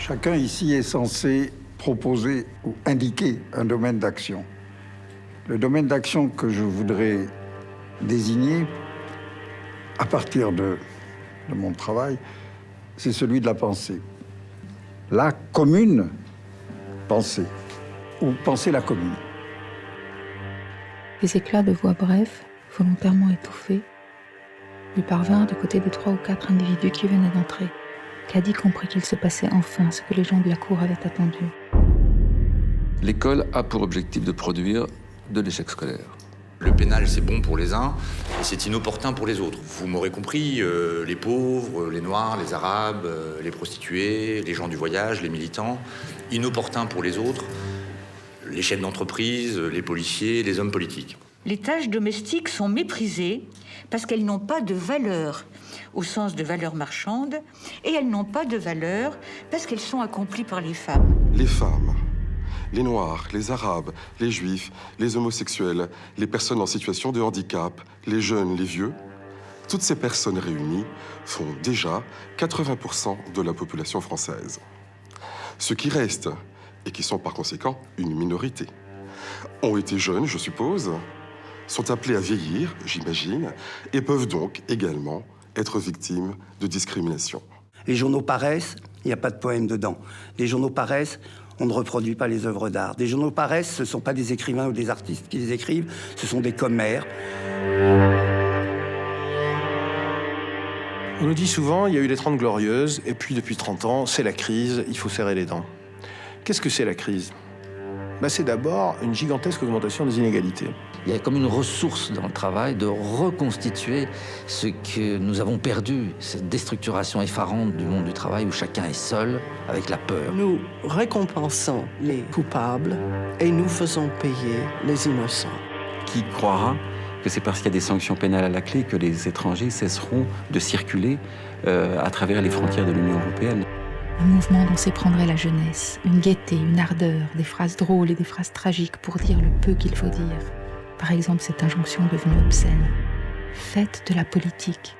Chacun ici est censé proposer ou indiquer un domaine d'action. Le domaine d'action que je voudrais désigner, à partir de mon travail, c'est celui de la pensée. La commune pensée, ou penser la commune. Les éclats de voix brefs, volontairement étouffés, lui parvinrent du côté des 3 ou 4 individus qui venaient d'entrer. Caddy comprit qu'il se passait enfin ce que les gens de la cour avaient attendu. L'école a pour objectif de produire de l'échec scolaire. Le pénal, c'est bon pour les uns et c'est inopportun pour les autres. Vous m'aurez compris, les pauvres, les noirs, les arabes, les prostituées, les gens du voyage, les militants. Inopportun pour les autres, les chefs d'entreprise, les policiers, les hommes politiques. Les tâches domestiques sont méprisées parce qu'elles n'ont pas de valeur, au sens de valeur marchande, et elles n'ont pas de valeur parce qu'elles sont accomplies par les femmes. Les femmes, les Noirs, les Arabes, les Juifs, les homosexuels, les personnes en situation de handicap, les jeunes, les vieux, toutes ces personnes réunies font déjà 80% de la population française. Ceux qui restent, et qui sont par conséquent une minorité, ont été jeunes, je suppose, sont appelés à vieillir, j'imagine, et peuvent donc également être victimes de discrimination. Les journaux paraissent, il n'y a pas de poème dedans. Les journaux paraissent, on ne reproduit pas les œuvres d'art. Des journaux paraissent, ce ne sont pas des écrivains ou des artistes qui les écrivent, ce sont des commères. On nous dit souvent, il y a eu les 30 Glorieuses, et puis depuis 30 ans, c'est la crise, il faut serrer les dents. Qu'est-ce que c'est la crise ? C'est d'abord une gigantesque augmentation des inégalités. Il y a comme une ressource dans le travail de reconstituer ce que nous avons perdu, cette déstructuration effarante du monde du travail où chacun est seul avec la peur. Nous récompensons les coupables et nous faisons payer les innocents. Qui croira que c'est parce qu'il y a des sanctions pénales à la clé que les étrangers cesseront de circuler à travers les frontières de l'Union européenne ? Un mouvement dont s'éprendrait la jeunesse, une gaieté, une ardeur, des phrases drôles et des phrases tragiques pour dire le peu qu'il faut dire. Par exemple, cette injonction devenue obscène. Faites de la politique.